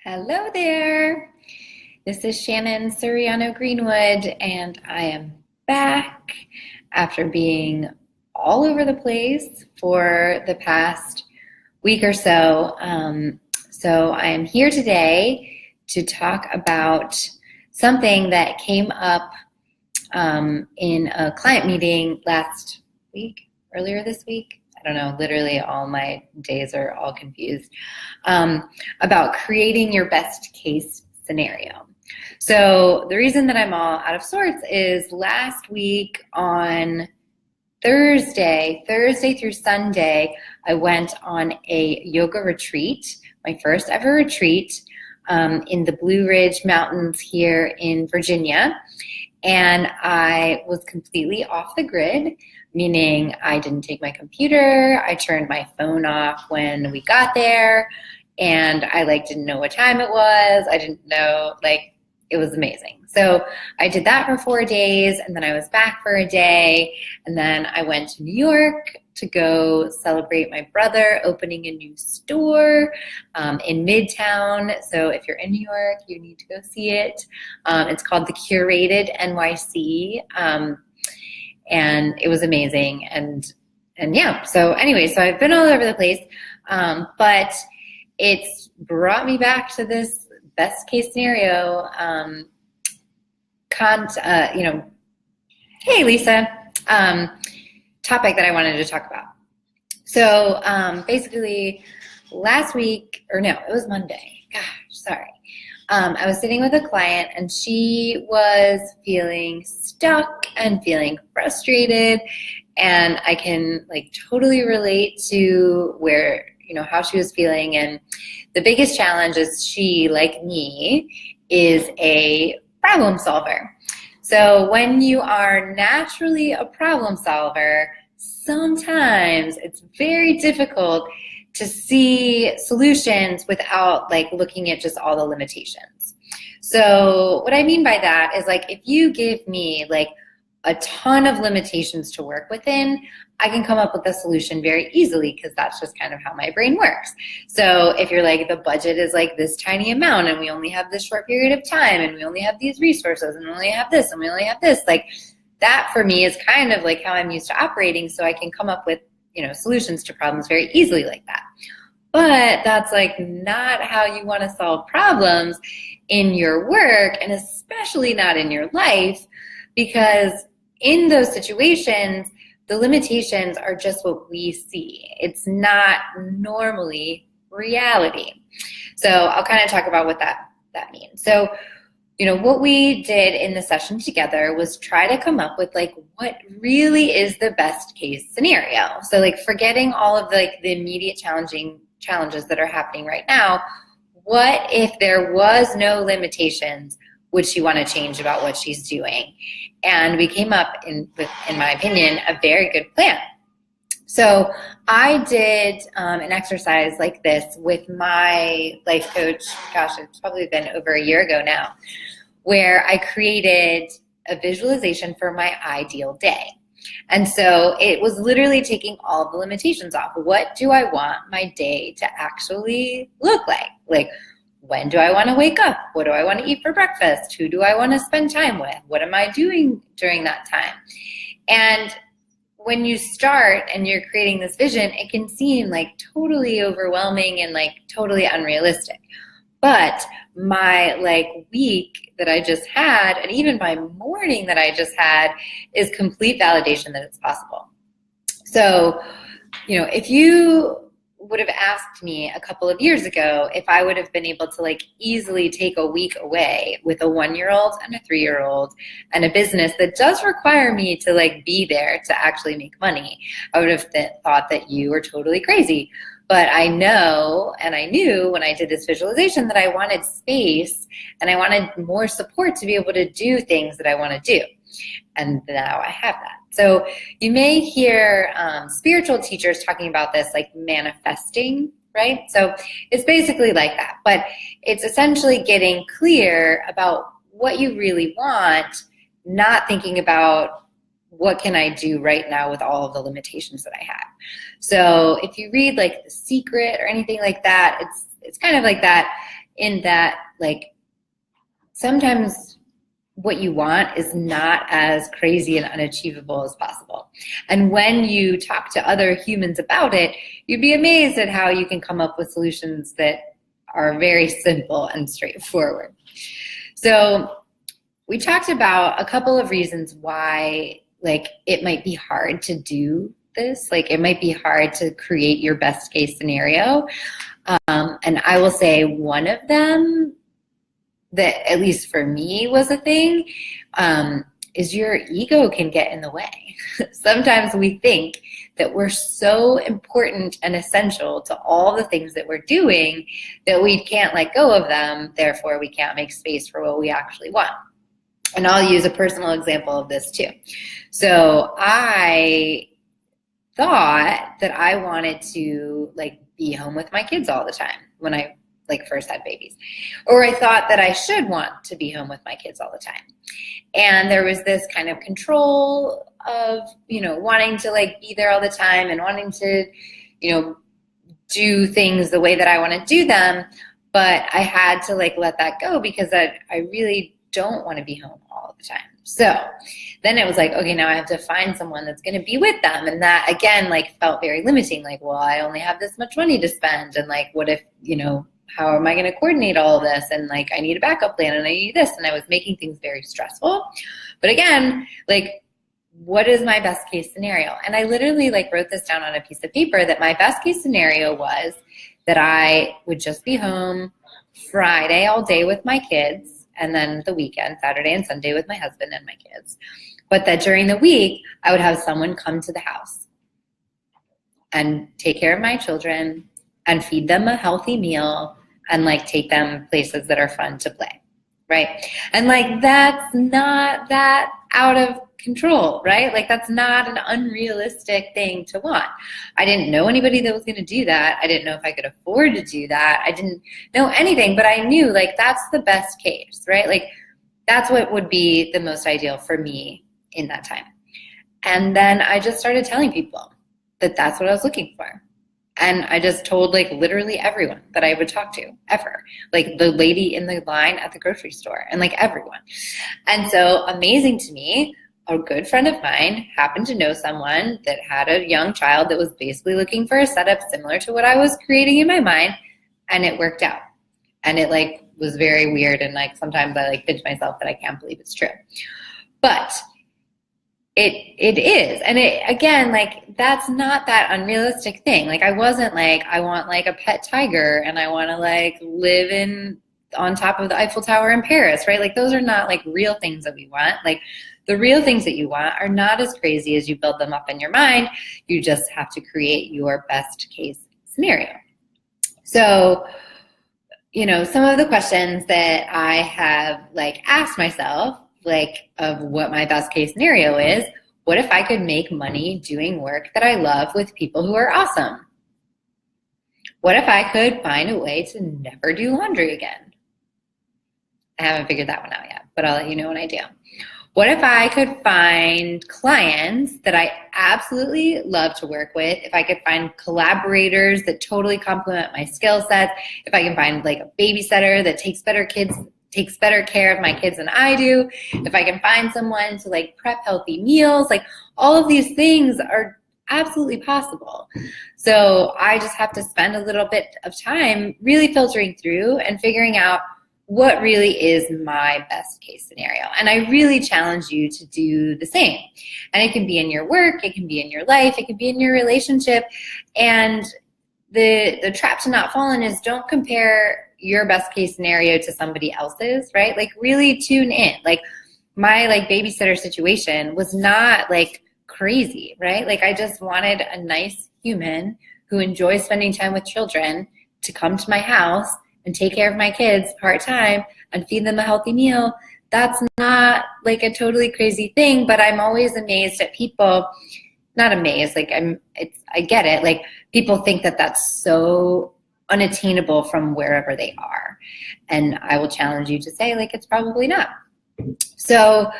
Hello there. This is Shannon Suriano Greenwood, and I am back after being all over the place for the past week or so. So I am here today to talk about something that came up in a client meeting earlier this week. I don't know, literally all my days are all confused, about creating your best case scenario. So the reason that I'm all out of sorts is last week on Thursday through Sunday, I went on a yoga retreat, my first ever retreat in the Blue Ridge Mountains here in Virginia. And I was completely off the grid, meaning I didn't take my computer. I turned my phone off when we got there, and I didn't know what time it was. I didn't know, it was amazing. So I did that for 4 days, and then I was back for a day, and then I went to New York to go celebrate my brother opening a new store in Midtown. So if you're in New York, you need to go see it. It's called The Curated NYC, and it was amazing. And yeah, so anyway, so I've been all over the place, but it's brought me back to this best case scenario hey Lisa, topic that I wanted to talk about. So basically last week, it was Monday. Gosh, sorry. I was sitting with a client, and she was feeling stuck and feeling frustrated, and I can totally relate to how she was feeling. And the biggest challenge is she, like me, is a problem solver. So when you are naturally a problem solver, sometimes it's very difficult to see solutions without looking at just all the limitations. So what I mean by that is if you give me a ton of limitations to work within, I can come up with a solution very easily, because that's just kind of how my brain works. So if you're the budget is this tiny amount, and we only have this short period of time, and we only have these resources, and we only have this, and we only have this, that for me is kind of how I'm used to operating. So I can come up with solutions to problems very easily like that. But that's not how you want to solve problems in your work, and especially not in your life, because in those situations, the limitations are just what we see. It's not normally reality. So I'll kind of talk about what that means. So, what we did in the session together was try to come up with what really is the best case scenario. So forgetting all of the immediate challenges that are happening right now, what if there was no limitations? Would she want to change about what she's doing? And we came up in my opinion, a very good plan. So I did an exercise like this with my life coach. Gosh, it's probably been over a year ago now, where I created a visualization for my ideal day. And so it was literally taking all the limitations off. What do I want my day to actually look like? When do I want to wake up? What do I want to eat for breakfast? Who do I want to spend time with? What am I doing during that time? And when you start and you're creating this vision, it can seem totally overwhelming and totally unrealistic. But my week that I just had, and even my morning that I just had, is complete validation that it's possible. So, if you would have asked me a couple of years ago if I would have been able to easily take a week away with a 1-year-old and a 3-year-old and a business that does require me to be there to actually make money, I would have thought that you were totally crazy. But I know, and I knew when I did this visualization, that I wanted space and I wanted more support to be able to do things that I want to do. And now I have that. So you may hear spiritual teachers talking about this manifesting, right? So it's basically like that, but it's essentially getting clear about what you really want, not thinking about what can I do right now with all of the limitations that I have. So if you read The Secret or anything like that, it's kind of like that. in that, like, sometimes what you want is not as crazy and unachievable as possible. And when you talk to other humans about it, you'd be amazed at how you can come up with solutions that are very simple and straightforward. So we talked about a couple of reasons why, like, it might be hard to do this. Like, it might be hard to create your best case scenario. And I will say one of them that, at least for me, was a thing, is your ego can get in the way. Sometimes we think that we're so important and essential to all the things that we're doing that we can't let go of them, therefore we can't make space for what we actually want. And I'll use a personal example of this too. So I thought that I wanted to, like, be home with my kids all the time when I, like, first had babies. Or I thought that I should want to be home with my kids all the time. And there was this kind of control of, you know, wanting to, like, be there all the time and wanting to, you know, do things the way that I want to do them. But I had to, like, let that go because I really don't want to be home all the time. So then it was like, okay, now I have to find someone that's going to be with them. And that, again, like, felt very limiting. Like, well, I only have this much money to spend. And, like, what if, you know, how am I going to coordinate all of this? And, like, I need a backup plan and I need this. And I was making things very stressful. But again, like, what is my best case scenario? And I literally, like, wrote this down on a piece of paper that my best case scenario was that I would just be home Friday all day with my kids, and then the weekend, Saturday and Sunday, with my husband and my kids. But that during the week, I would have someone come to the house and take care of my children and feed them a healthy meal and, like, take them places that are fun to play, right? And, like, that's not that out of control, right? Like, that's not an unrealistic thing to want. I didn't know anybody that was going to do that. I didn't know if I could afford to do that. I didn't know anything, but I knew, like, that's the best case, right? Like, that's what would be the most ideal for me in that time. And then I just started telling people that that's what I was looking for. And I just told, like, literally everyone that I would talk to ever, like the lady in the line at the grocery store and, like, everyone. And so, amazing to me, a good friend of mine happened to know someone that had a young child that was basically looking for a setup similar to what I was creating in my mind, and it worked out. And it, like, was very weird, and, like, sometimes I, like, pinch myself that I can't believe it's true. But it is. And it, again, like, that's not that unrealistic thing. Like, I wasn't like, I want, like, a pet tiger and I want to, like, live on top of the Eiffel Tower in Paris, right? Like, those are not, like, real things that we want. Like, the real things that you want are not as crazy as you build them up in your mind. You just have to create your best case scenario. So, you know, some of the questions that I have, like, asked myself, like, of what my best case scenario is, what if I could make money doing work that I love with people who are awesome? What if I could find a way to never do laundry again? I haven't figured that one out yet, but I'll let you know when I do. What if I could find clients that I absolutely love to work with? If I could find collaborators that totally complement my skill sets? If I can find, like, a babysitter that takes better care of my kids than I do? If I can find someone to, like, prep healthy meals? Like, all of these things are absolutely possible. So I just have to spend a little bit of time really filtering through and figuring out what really is my best case scenario. And I really challenge you to do the same. And it can be in your work, it can be in your life, it can be in your relationship. And the trap to not fall in is, don't compare your best case scenario to somebody else's, right? Like, really tune in. Like, my, like, babysitter situation was not, like, crazy, right? Like, I just wanted a nice human who enjoys spending time with children to come to my house and take care of my kids part-time and feed them a healthy meal. That's not, like, a totally crazy thing, but I'm always amazed at people, not amazed, like, I get it. Like, people think that that's so unattainable from wherever they are. And I will challenge you to say, like, it's probably not. So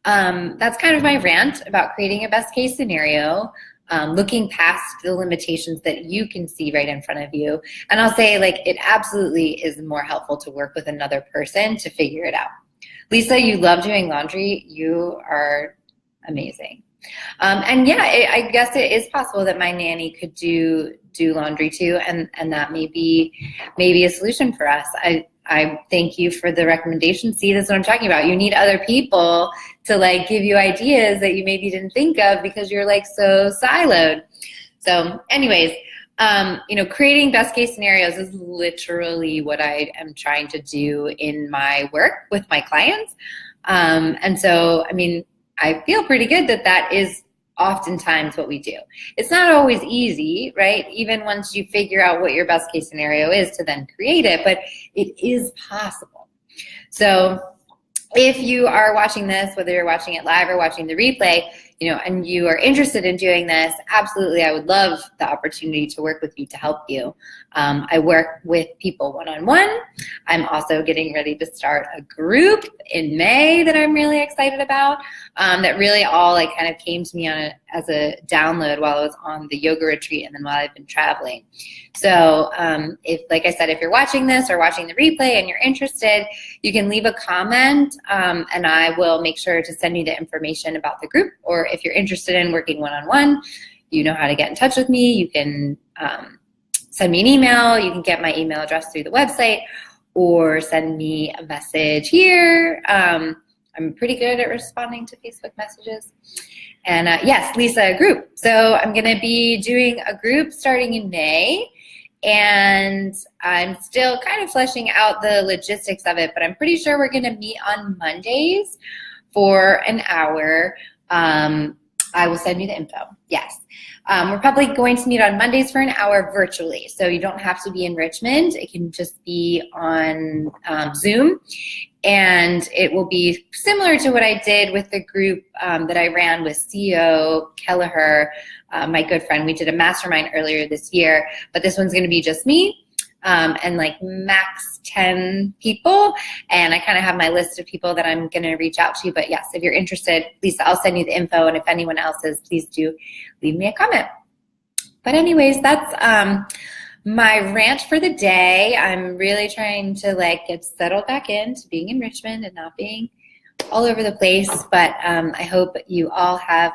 that's kind of my rant about creating a best case scenario. looking past the limitations that you can see right in front of you. And I'll say, like, it absolutely is more helpful to work with another person to figure it out. Lisa, you love doing laundry. You are amazing. And yeah, I guess it is possible that my nanny could do laundry too, and that may be a solution for us. I thank you for the recommendation. See, that's what I'm talking about. You need other people to like give you ideas that you maybe didn't think of because you're like so siloed. So anyways, creating best case scenarios is literally what I am trying to do in my work with my clients. And so, I mean, I feel pretty good that is oftentimes what we do. It's not always easy, right? Even once you figure out what your best case scenario is to then create it, but it is possible. So if you are watching this, whether you're watching it live or watching the replay, and you are interested in doing this, absolutely, I would love the opportunity to work with you to help you. I work with people one-on-one. I'm also getting ready to start a group in May that I'm really excited about, that really all like kind of came to me as a download while I was on the yoga retreat and then while I've been traveling. So like I said, if you're watching this or watching the replay and you're interested, you can leave a comment and I will make sure to send you the information about the group. Or if you're interested in working one-on-one, you know how to get in touch with me. You can send me an email. You can get my email address through the website or send me a message here. I'm pretty good at responding to Facebook messages. And yes, Lisa, a group. So I'm going to be doing a group starting in May. And I'm still kind of fleshing out the logistics of it, but I'm pretty sure we're going to meet on Mondays for an hour. I will send you the info. Yes. We're probably going to meet on Mondays for an hour virtually. So you don't have to be in Richmond. It can just be on Zoom. And it will be similar to what I did with the group that I ran with CEO Kelleher, my good friend. We did a mastermind earlier this year, but this one's going to be just me. And like max 10 people. And I kind of have my list of people that I'm going to reach out to. But yes, if you're interested, Lisa, I'll send you the info. And if anyone else is, please do leave me a comment. But anyways, that's my rant for the day. I'm really trying to like get settled back into being in Richmond and not being all over the place, but I hope you all have,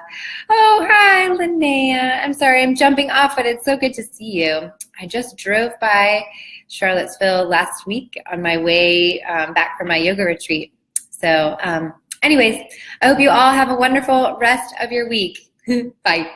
oh, hi, Linnea. I'm sorry, I'm jumping off, but it's so good to see you. I just drove by Charlottesville last week on my way back from my yoga retreat. So anyways, I hope you all have a wonderful rest of your week. Bye.